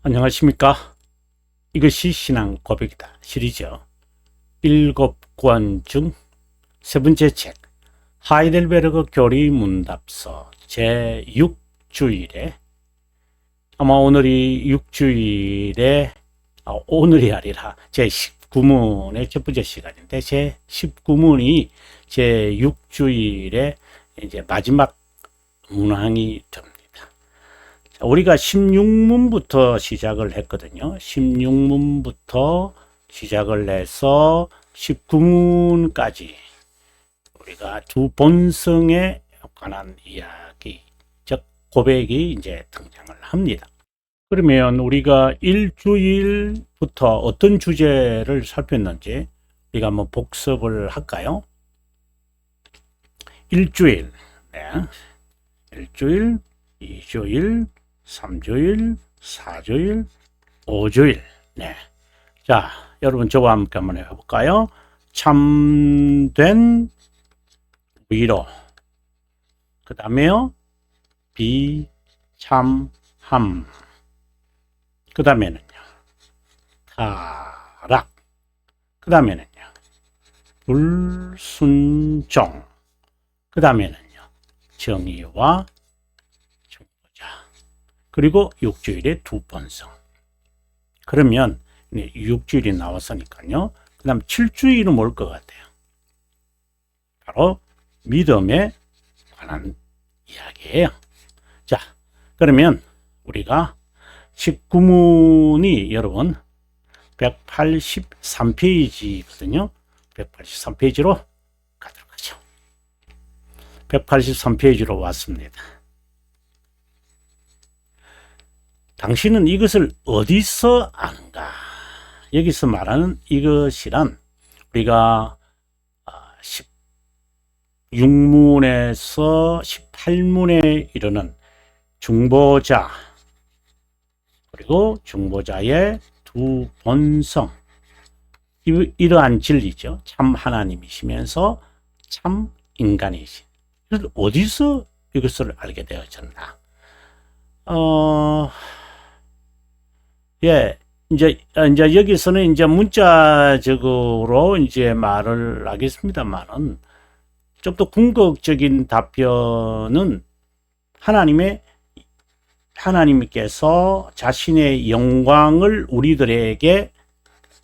안녕하십니까. 이것이 신앙 고백이다 시리즈 7권 중 세 번째 책 하이델베르그 교리 문답서 제6주일에 아마 오늘이 6주일에 오늘이 아니라 제19문의 첫 번째 시간인데 제19문이 제6주일에 이제 마지막 문항이 됩니다. 우리가 16문부터 시작을 했거든요. 16문부터 시작을 해서 19문까지 우리가 두 본성에 관한 이야기, 즉 고백이 이제 등장을 합니다. 그러면 우리가 일주일부터 어떤 주제를 살폈는지 우리가 한번 복습을 할까요? 일주일, 네. 일주일, 2주일, 3주일, 4주일, 5주일. 네. 자, 여러분 저와 함께 한번 해볼까요? 참된 위로. 그 다음에요. 비참함. 그 다음에는요. 타락. 그 다음에는요. 불순종. 그 다음에는요. 정의와 그리고 6주일의 두 본성. 그러면 6주일이 나왔으니까요. 그 다음 7주일은 뭘 것 같아요? 바로 믿음에 관한 이야기예요. 자, 그러면 우리가 19문이 여러분 183페이지거든요. 183페이지로 가도록 하죠. 183페이지로 왔습니다. 당신은 이것을 어디서 아는가? 여기서 말하는 이것이란 우리가 16문에서 18문에 이르는 중보자 그리고 중보자의 두 본성 이러한 진리죠. 참 하나님이시면서 참 인간이시. 그래서 어디서 이것을 알게 되어졌나? 예, 이제 여기서는 이제 문자적으로 이제 말을 하겠습니다만은 좀 더 궁극적인 답변은 하나님께서 자신의 영광을 우리들에게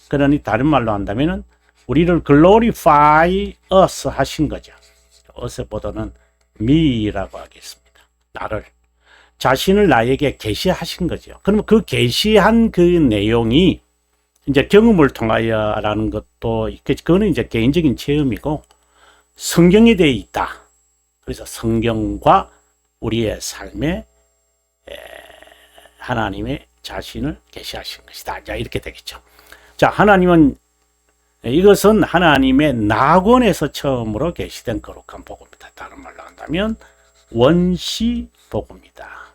그러니 다른 말로 한다면은 우리를 glorify us 하신 거죠. us보다는 me라고 하겠습니다. 나를. 자신을 나에게 계시하신 거죠. 그러면 그 계시한 그 내용이 이제 경험을 통하여라는 것도 그거는 이제 개인적인 체험이고 성경에 되어 있다. 그래서 성경과 우리의 삶에 하나님의 자신을 계시하신 것이다. 자, 이렇게 되겠죠. 자, 이것은 하나님의 낙원에서 처음으로 계시된 거룩한 복음이다. 다른 말로 한다면 원시 복음이다.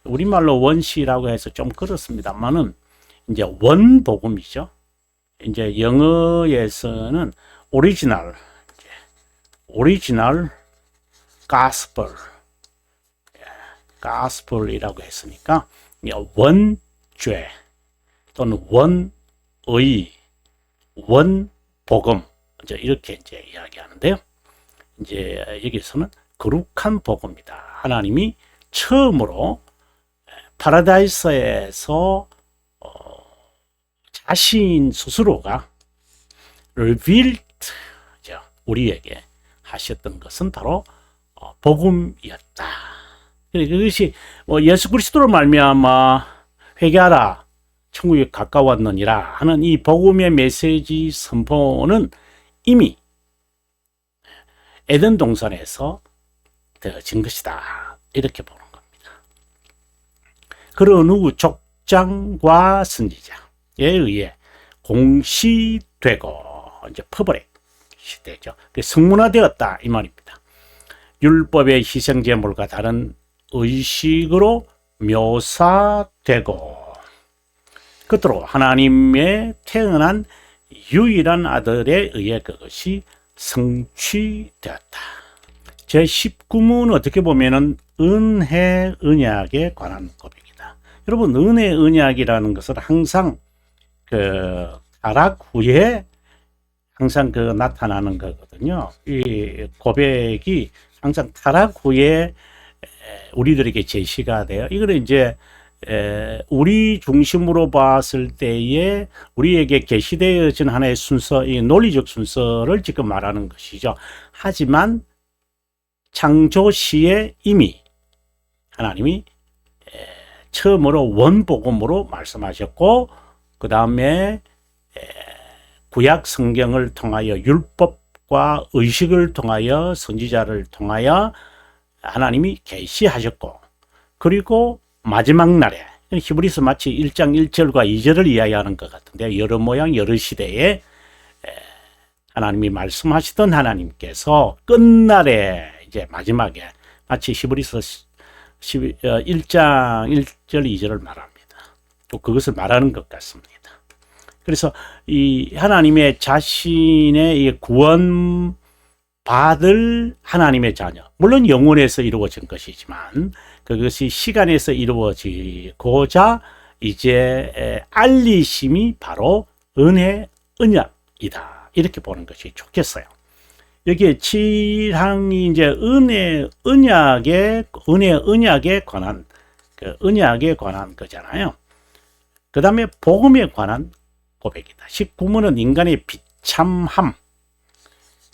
우리말로 원시라고 해서 좀 그렇습니다만은 이제 원복음이죠. 이제 영어에서는 오리지널 가스펠이라고 했으니까 원죄 또는 원의 원복음 이제 이렇게 이제 이야기하는데요. 이제 여기서는 거룩한 복음이다. 하나님이 처음으로 파라다이스에서 자신 스스로가 revealed 우리에게 하셨던 것은 바로 복음이었다. 그것이 예수 그리스도로 말미암아 회개하라 천국에 가까웠느니라 하는 이 복음의 메시지 선포는 이미 에덴 동산에서 되어진 것이다. 이렇게 보는 겁니다. 그런 후 족장과 선지자에 의해 공시되고 이제 퍼블릭 시대죠. 성문화되었다 이 말입니다. 율법의 희생제물과 다른 의식으로 묘사되고 끝으로 하나님의 태어난 유일한 아들에 의해 그것이 성취되었다. 제19문 어떻게 보면은 은혜, 언약에 관한 고백이다. 겁니다. 여러분, 은혜 언약이라는 것은 항상 그 타락 후에 항상 그 나타나는 거거든요. 이 고백이 항상 타락 후에 우리들에게 제시가 돼요. 이거는 이제 우리 중심으로 봤을 때에 우리에게 계시되어진 하나의 순서, 이 논리적 순서를 지금 말하는 것이죠. 하지만 창조 시에 이미 하나님이 처음으로 원복음으로 말씀하셨고, 그 다음에 구약 성경을 통하여 율법과 의식을 통하여 선지자를 통하여 하나님이 계시하셨고, 그리고 마지막 날에 히브리서 마치 1장 1절과 2절을 이야기하는 것 같은데, 여러 모양 여러 시대에 하나님이 말씀하시던 하나님께서 끝날에 이제 마지막에 마치 히브리서 1장 1절 2절을 말합니다. 또 그것을 말하는 것 같습니다. 그래서 이 하나님의 자신의 이 구원 받을 하나님의 자녀, 물론 영혼에서 이루어진 것이지만 그것이 시간에서 이루어지고자 이제 알리심이 바로 은혜 언약이다, 이렇게 보는 것이 좋겠어요. 여기에 7항이 이제 은혜 언약에 관한 그 언약에 관한 거잖아요. 그 다음에 복음에 관한 고백이다. 19문은 인간의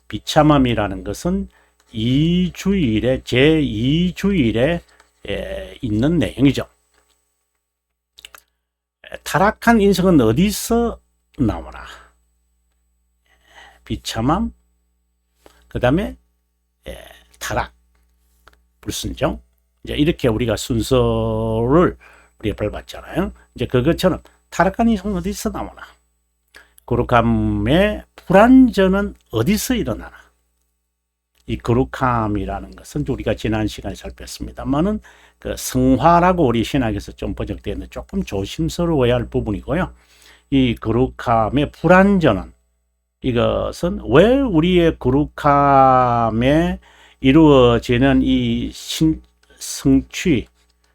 비참함이라는 것은 제2주일에 있는 내용이죠. 타락한 인생은 어디서 나오나? 비참함, 그 다음에 타락, 불순종, 이제 이렇게 우리가 순서를 우리가 밟았잖아요. 이제 그것처럼 타락한 인생은 어디서 나오나? 거룩함의 불완전은 어디서 일어나나? 이 거룩함이라는 것은 우리가 지난 시간에 살폈습니다만은 그 성화라고 우리 신학에서 좀 번역되어 있는데 조금 조심스러워야 할 부분이고요. 이 거룩함의 불완전은, 이것은 왜 우리의 거룩함에 이루어지는 이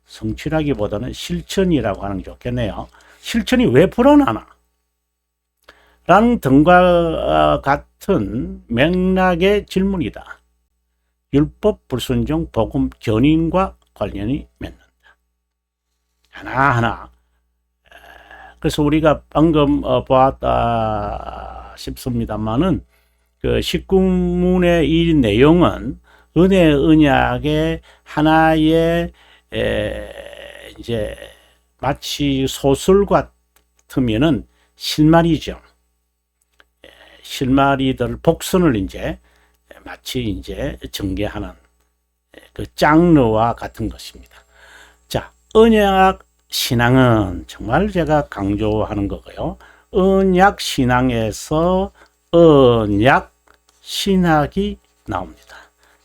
성취라기보다는 실천이라고 하는 게 좋겠네요. 실천이 왜 불어나나? 라는 등과 같은 맥락의 질문이다. 율법, 불순종, 복음, 견인과 관련이 맺는다. 하나하나. 그래서 우리가 방금 보았다 싶습니다만은 그 19문의 이 내용은 은혜 언약의 하나의 이제 마치 소설 같으면은 실마리죠. 실마리들 복선을 이제 마치 이제 전개하는 그 장르와 같은 것입니다. 자, 언약 신앙은 정말 제가 강조하는 거고요. 언약 신앙에서 언약 신학이 나옵니다.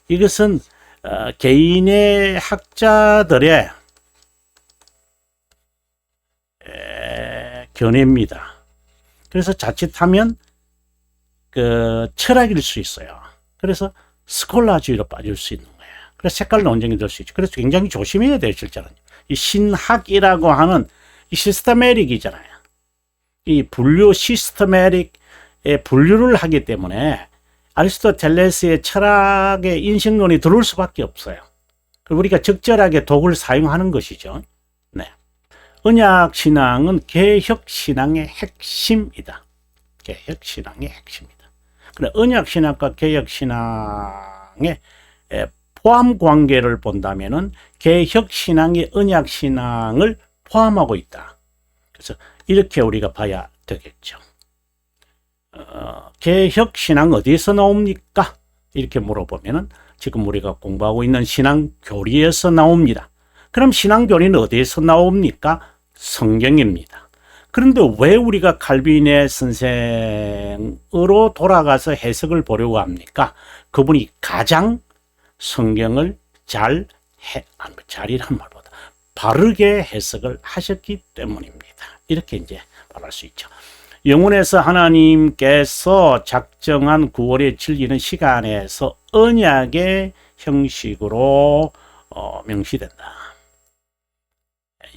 이것은 개인의 학자들의 견해입니다. 그래서 자칫하면 그 철학일 수 있어요. 그래서 스콜라주의로 빠질 수 있는 거예요. 그래서 색깔 논쟁이 될 수 있죠. 그래서 굉장히 조심해야 돼요, 실제로는. 이 신학이라고 하는 이 시스테메릭이잖아요. 이 분류 시스테메릭의 분류를 하기 때문에 아리스토텔레스의 철학의 인식론이 들어올 수밖에 없어요. 그리고 우리가 적절하게 독을 사용하는 것이죠. 네. 언약 신앙은 개혁 신앙의 핵심이다. 개혁 신앙의 핵심이다. 그래, 언약 신앙과 개혁 신앙의 포함 관계를 본다면은 개혁 신앙이 언약 신앙을 포함하고 있다. 그래서 이렇게 우리가 봐야 되겠죠. 개혁 신앙 어디에서 나옵니까? 이렇게 물어보면은 지금 우리가 공부하고 있는 신앙 교리에서 나옵니다. 그럼 신앙 교리는 어디에서 나옵니까? 성경입니다. 그런데 왜 우리가 칼빈의 선생으로 돌아가서 해석을 보려고 합니까? 그분이 가장 성경을 잘이란 말보다 바르게 해석을 하셨기 때문입니다. 이렇게 이제 말할 수 있죠. 영혼에서 하나님께서 작정한 구원의 진리는 시간에서 언약의 형식으로 명시된다.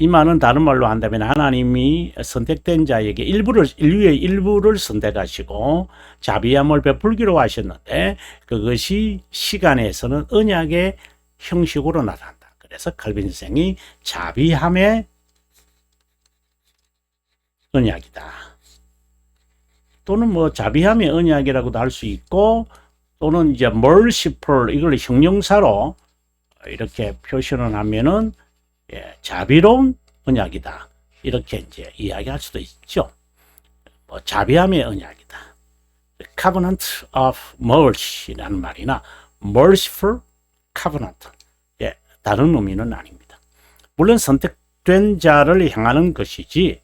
이 말은 다른 말로 한다면 하나님이 선택된 자에게 인류의 일부를 선택하시고 자비함을 베풀기로 하셨는데 그것이 시간에서는 언약의 형식으로 나타난다. 그래서 칼빈 선생이 자비함의 언약이다. 또는 뭐 자비함의 언약이라고도 할 수 있고 또는 이제 merciful 이걸 형용사로 이렇게 표현을 하면은 자비로운 언약이다. 이렇게 이제 이야기할 수도 있죠. 뭐 자비함의 언약이다. Covenant of Mercy라는 말이나 Merciful Covenant. 다른 의미는 아닙니다. 물론 선택된 자를 향하는 것이지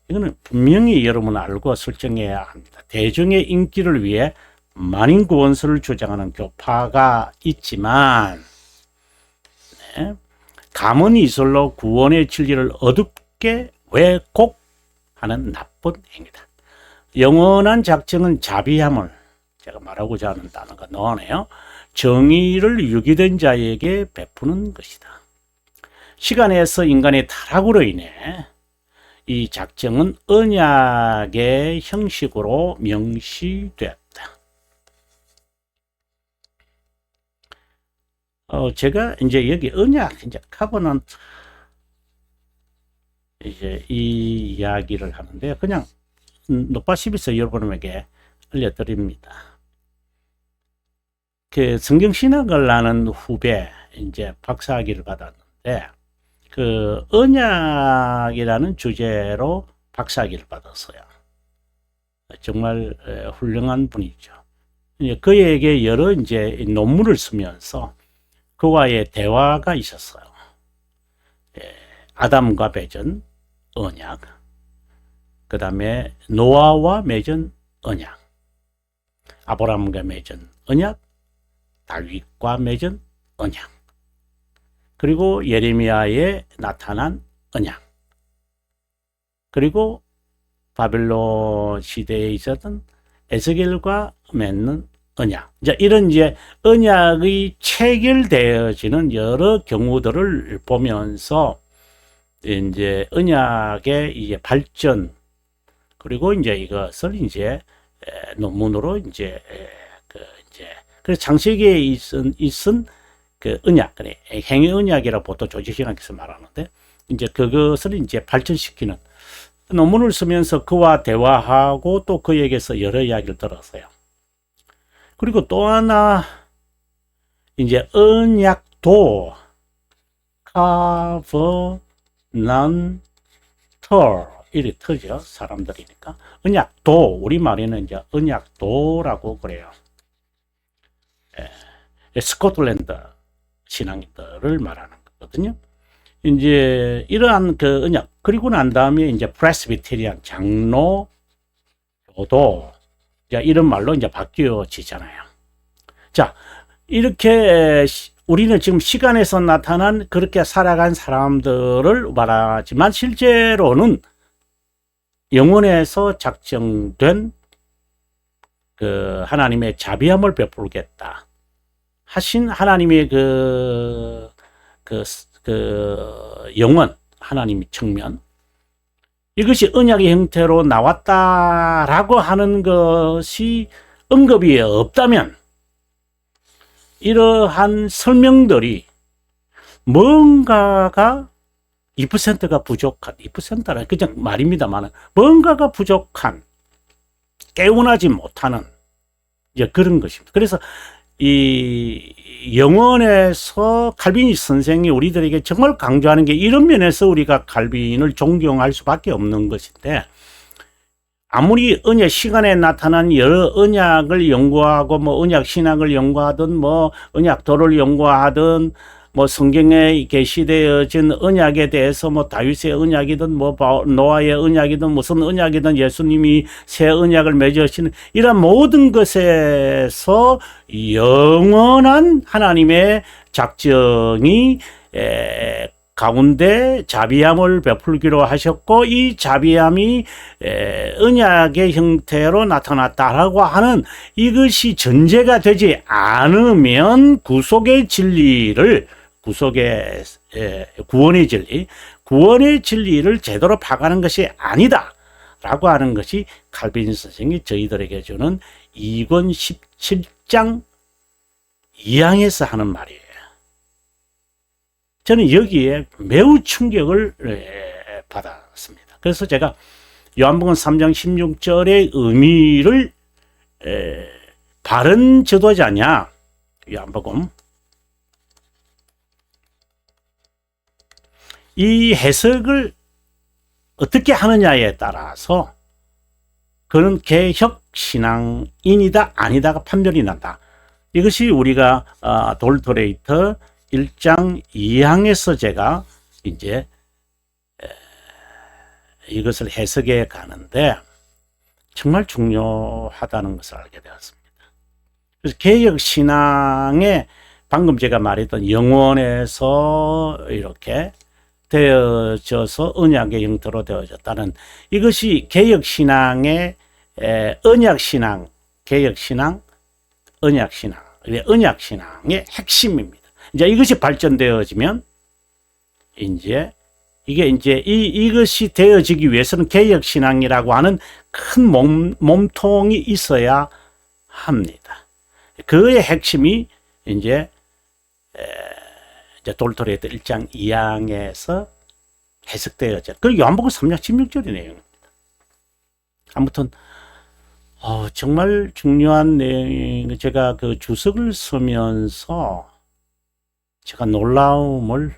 이거는 분명히 여러분 알고 설정해야 합니다. 대중의 인기를 위해 만인 구원설을 주장하는 교파가 있지만 가문이설로 구원의 진리를 어둡게 왜곡하는 나쁜 행위다. 영원한 작정은 자비함을 제가 말하고자 하는 단어가 나오네요. 정의를 유기된 자에게 베푸는 것이다. 시간에서 인간의 타락으로 인해 이 작정은 언약의 형식으로 명시되었다. 제가 이제 여기 언약, 이제 카버넌트 이제 이 이야기를 하는데 그냥 노파십에서 여러분에게 알려드립니다. 그 성경 신학을 하는 후배 이제 박사학위를 받았는데 그 언약이라는 주제로 박사학위를 받았어요. 정말 훌륭한 분이죠. 그에게 여러 이제 논문을 쓰면서 그와의 대화가 있었어요. 아담과 맺은 언약, 그 다음에 노아와 맺은 언약, 아브라함과 맺은 언약, 다윗과 맺은 언약, 그리고 예레미야에 나타난 언약, 그리고 바벨론 시대에 있었던 에스겔과 맺는 언약. 이제 이런 이제 언약의 체결되어지는 여러 경우들을 보면서 이제 언약의 이제 발전 그리고 이제 이것을 이제 논문으로 이제 그래서 창세기에 있은 그 언약, 그래 행위 언약이라고 보통 조직신학에서 말하는데 이제 그것을 이제 발전시키는 논문을 쓰면서 그와 대화하고 또 그에게서 여러 이야기를 들었어요. 그리고 또 하나 이제 언약도 covenantal 이리 터죠. 사람들이니까 언약도 우리말에는 이제 언약도라고 그래요. 스코틀랜드 신앙인들을 말하는 거거든요. 이제 이러한 그 언약 그리고 난 다음에 이제 프레스비테리안 장로 교도 이런 말로 이제 바뀌어지잖아요. 자, 이렇게 우리는 지금 시간에서 나타난 그렇게 살아간 사람들을 말하지만 실제로는 영원에서 작정된 그 하나님의 자비함을 베풀겠다 하신 하나님의 그 영원 하나님의 측면 이것이 언약의 형태로 나왔다라고 하는 것이 언급이 없다면 이러한 설명들이 뭔가가 2%가 부족한 2%라 그냥 말입니다만 뭔가가 부족한 깨어나지 못하는 이제 그런 것입니다. 그래서 이 영원에서 칼빈 선생이 우리들에게 정말 강조하는 게 이런 면에서 우리가 칼빈을 존경할 수밖에 없는 것인데 아무리 언약 시간에 나타난 여러 언약을 연구하고 뭐 언약 신학을 연구하든 뭐 언약도를 연구하든 뭐 성경에 게시되어진 언약에 대해서 뭐 다윗의 언약이든 뭐 노아의 언약이든 무슨 언약이든 예수님이 새 언약을 맺으시는 이런 모든 것에서 영원한 하나님의 작정이 가운데 자비함을 베풀기로 하셨고 이 자비함이 언약의 형태로 나타났다라고 하는 이것이 전제가 되지 않으면 구속의 진리를 구속의 구원의 진리, 구원의 진리를 제대로 파악하는 것이 아니다 라고 하는 것이 칼빈 선생이 저희들에게 주는 2권 17장 2항에서 하는 말이에요. 저는 여기에 매우 충격을 받았습니다. 그래서 제가 요한복음 3장 16절의 의미를 바른 지도자냐, 요한복음 이 해석을 어떻게 하느냐에 따라서 그는 개혁신앙인이다 아니다가 판별이 난다. 이것이 우리가 돌토레이터 1장 2항에서 제가 이제 이것을 해석해 가는데 정말 중요하다는 것을 알게 되었습니다. 그래서 개혁신앙에 방금 제가 말했던 영원에서 이렇게 되어져서 언약의 형태로 되어졌다는 이것이 개혁신앙의 언약신앙, 개혁신앙, 언약신앙, 언약신앙의 핵심입니다. 이제 이것이 발전되어지면 이제 이것이 되어지기 위해서는 개혁신앙이라고 하는 큰 몸통이 있어야 합니다. 그의 핵심이 이제 돌토레이터 1장 2항에서 해석되어져. 그 요한복음 3장 16절의 내용입니다. 아무튼 정말 중요한 내용. 제가 그 주석을 쓰면서 제가 놀라움을,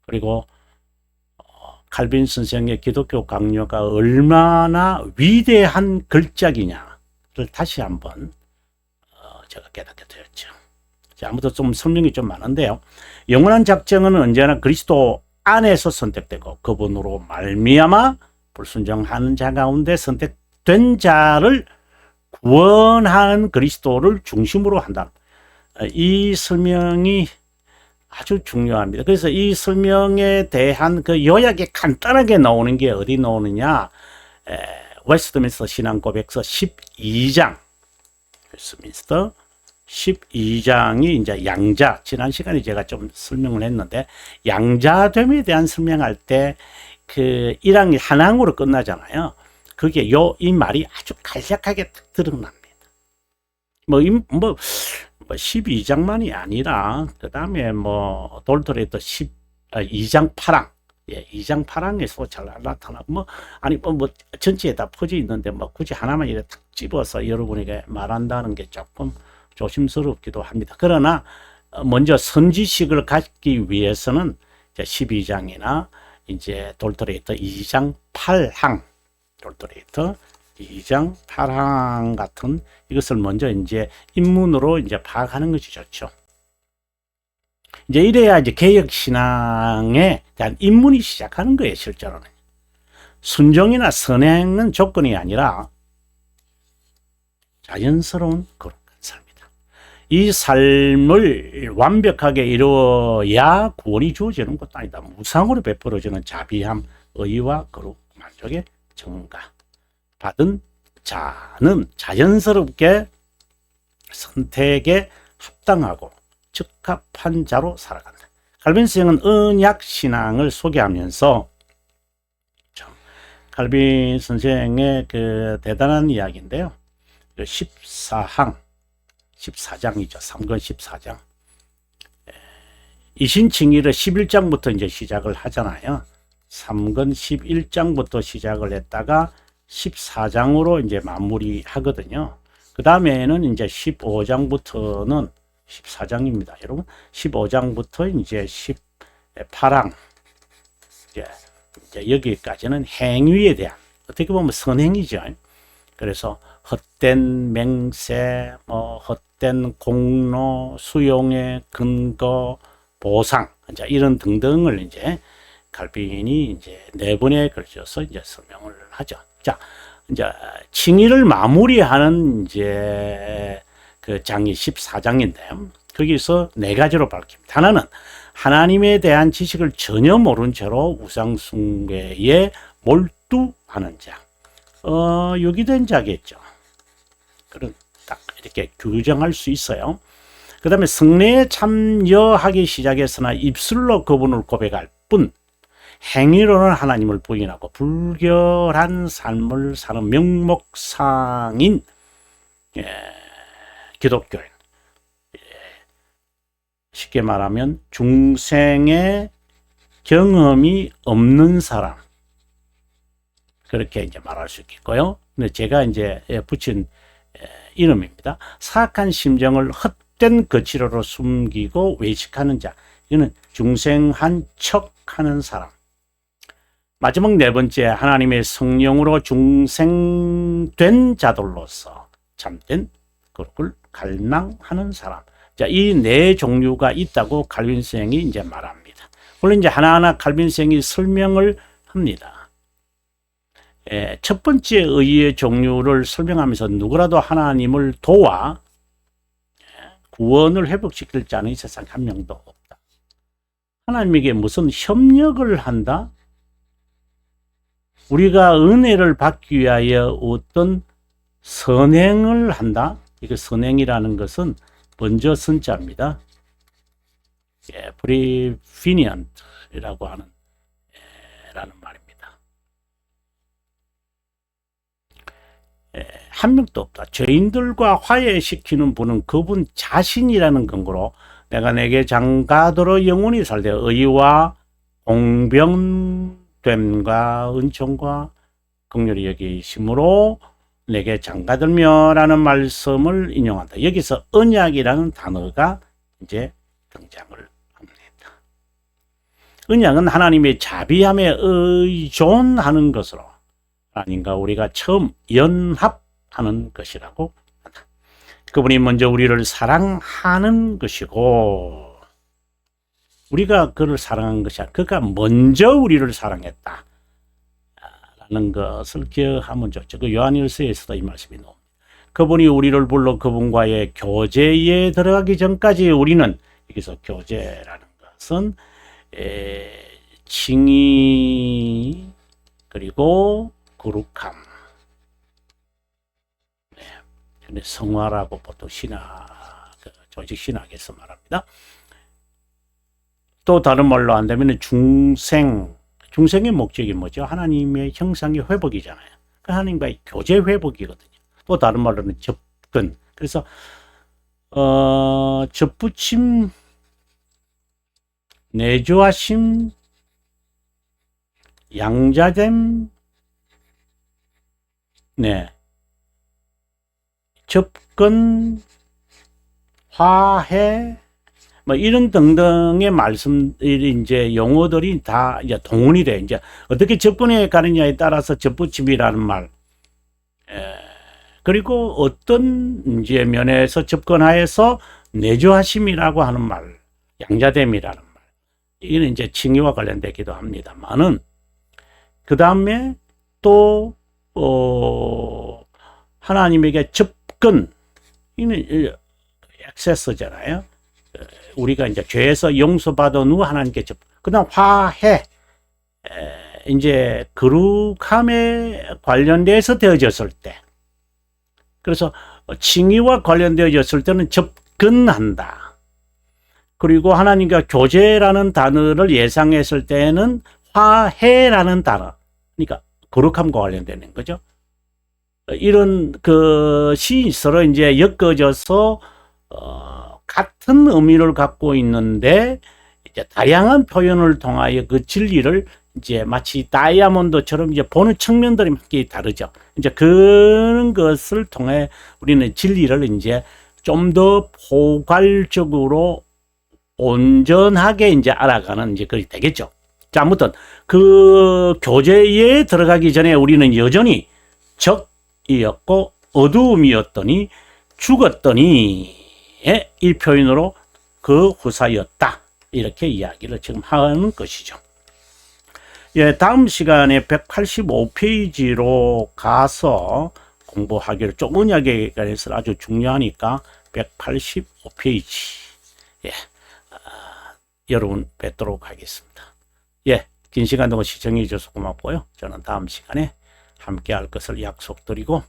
그리고 칼빈 선생의 기독교 강요가 얼마나 위대한 걸작이냐를 다시 한번 제가 깨닫게 되었죠. 아무튼 좀 설명이 좀 많은데요. 영원한 작정은 언제나 그리스도 안에서 선택되고 그분으로 말미암아 불순종하는 자 가운데 선택된 자를 구원하는 그리스도를 중심으로 한다. 이 설명이 아주 중요합니다. 그래서 이 설명에 대한 그 요약이 간단하게 나오는 게 어디 나오느냐? 웨스트민스터 신앙고백서 12장. 웨스트민스터 12장이 이제 양자, 지난 시간에 제가 좀 설명을 했는데, 양자됨에 대한 설명할 때 그 1항이 한항으로 끝나잖아요. 그게 이 말이 아주 간략하게 드러납니다. 12장만이 아니라, 그 다음에 돌토레이터 2장 8항, 2장 8항에서 잘 나타나고, 전체에 다 퍼져 있는데, 굳이 하나만 이렇게 탁 집어서 여러분에게 말한다는 게 조금 조심스럽기도 합니다. 그러나, 먼저 선지식을 갖기 위해서는 12장이나 이제 돌토레이터 2장 8항, 돌토레이터 2장 8항 같은 이것을 먼저 이제 입문으로 이제 파악하는 것이 좋죠. 이제 이래야 이제 개혁신앙에 대한 입문이 시작하는 거예요, 실제로는. 순종이나 선행은 조건이 아니라 자연스러운 거룩한 삶이다. 이 삶을 완벽하게 이루어야 구원이 주어지는 것도 아니다. 무상으로 베풀어지는 자비함, 의와 거룩, 만족의 증가. 받은 자는 자연스럽게 선택에 합당하고 적합한 자로 살아간다. 칼빈 선생은 언약신앙을 소개하면서 칼빈 선생의 그 대단한 이야기인데요. 14장이죠. 3권 14장. 이신칭의를 11장부터 이제 시작을 하잖아요. 3권 11장부터 시작을 했다가 14장으로 이제 마무리하거든요. 그 다음에는 이제 15장부터는 14장입니다. 여러분, 15장부터 이제 18항, 이제 여기까지는 행위에 대한, 어떻게 보면 선행이죠. 그래서 헛된 맹세, 헛된 공로, 수용의 근거, 보상, 이제 이런 등등을 이제 칼빈이 이제 4번에 걸쳐서 이제 설명을 하죠. 자, 이제 칭의를 마무리하는 이제 그 장이 14장인데 거기서 4가지로 밝힙니다. 하나는 하나님에 대한 지식을 전혀 모른 채로 우상 숭배에 몰두하는 자, 유기된 자겠죠. 그런 딱 이렇게 규정할 수 있어요. 그 다음에 성례에 참여하기 시작했으나 입술로 그분을 고백할 뿐 행위로는 하나님을 부인하고 불결한 삶을 사는 명목상인 기독교인, 쉽게 말하면 중생의 경험이 없는 사람, 그렇게 이제 말할 수 있겠고요. 근데 제가 이제 붙인 이름입니다. 사악한 심정을 헛된 거칠어로 숨기고 외식하는 자, 이거는 중생한 척하는 사람. 마지막 네 번째, 하나님의 성령으로 중생된 자들로서 참된 거룩을 갈망하는 사람. 자, 이 네 종류가 있다고 칼빈 선생이 이제 말합니다. 물론 이제 하나하나 칼빈 선생이 설명을 합니다. 첫 번째 의의 종류를 설명하면서 누구라도 하나님을 도와 구원을 회복시킬 자는 이 세상에 한 명도 없다. 하나님에게 무슨 협력을 한다? 우리가 은혜를 받기 위하여 어떤 선행을 한다? 이거 선행이라는 것은 먼저 선자입니다. prevenient 이라고 하는 라는 말입니다. 한 명도 없다. 죄인들과 화해시키는 분은 그분 자신이라는 근거로 내가 내게 장가들어 영원히 살되 의와 공병됨과 은총과 긍휼히 여기심으로 내게 장가들며 라는 말씀을 인용한다. 여기서 언약이라는 단어가 이제 등장을 합니다. 언약은 하나님의 자비함에 의존하는 것으로 하나님과 우리가 처음 연합하는 것이라고 한다. 그분이 먼저 우리를 사랑하는 것이고 우리가 그를 사랑한 것이 아니라 그가 먼저 우리를 사랑했다 라는 것을 기억하면 좋죠. 그 요한일서에서도 이 말씀이 나옵니다. 그분이 우리를 불러 그분과의 교제에 들어가기 전까지 우리는, 여기서 교제라는 것은 칭의 그리고 거룩함, 근데 성화라고 보통 조직 신학에서 말합니다. 또 다른 말로 한다면 중생의 목적이 뭐죠? 하나님의 형상의 회복이잖아요. 하나님과의 교제 회복이거든요. 또 다른 말로는 접근. 그래서 접붙임, 내조하심, 양자됨, 접근, 화해, 뭐 이런 등등의 이제 용어들이 다 이제 동원이 돼. 이제 어떻게 접근해 가느냐에 따라서 접붙임이라는 말, 그리고 어떤 이제 면에서 접근하여서 내조하심이라고 하는 말, 양자됨이라는 말, 이는 이제 칭의와 관련되기도 합니다만은 그 다음에 또 하나님에게 접근, 이는 액세스잖아요. 우리가 이제 죄에서 용서받은 후 하나님께 그다음 화해, 이제 거룩함에 관련돼서 되어졌을 때, 그래서 칭의와 관련되어졌을 때는 접근한다. 그리고 하나님과 교제라는 단어를 예상했을 때는 화해라는 단어, 그러니까 거룩함과 관련되는 거죠. 이런 것이 서로 이제 엮어져서 같은 의미를 갖고 있는데 이제 다양한 표현을 통하여 그 진리를 이제 마치 다이아몬드처럼 이제 보는 측면들이 많이 다르죠. 이제 그런 것을 통해 우리는 진리를 이제 좀 더 포괄적으로 온전하게 이제 알아가는 이제 그게 되겠죠. 자, 아무튼 그 교제에 들어가기 전에 우리는 여전히 적이었고 어두움이었더니 죽었더니 이 표현으로 그 후사였다. 이렇게 이야기를 지금 하는 것이죠. 예, 다음 시간에 185페이지로 가서 공부하기를, 좀 언약에 관해서 아주 중요하니까 185페이지 여러분 뵙도록 하겠습니다. 예, 긴 시간 동안 시청해 주셔서 고맙고요. 저는 다음 시간에 함께 할 것을 약속드리고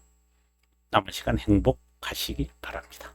남은 시간 행복하시기 바랍니다.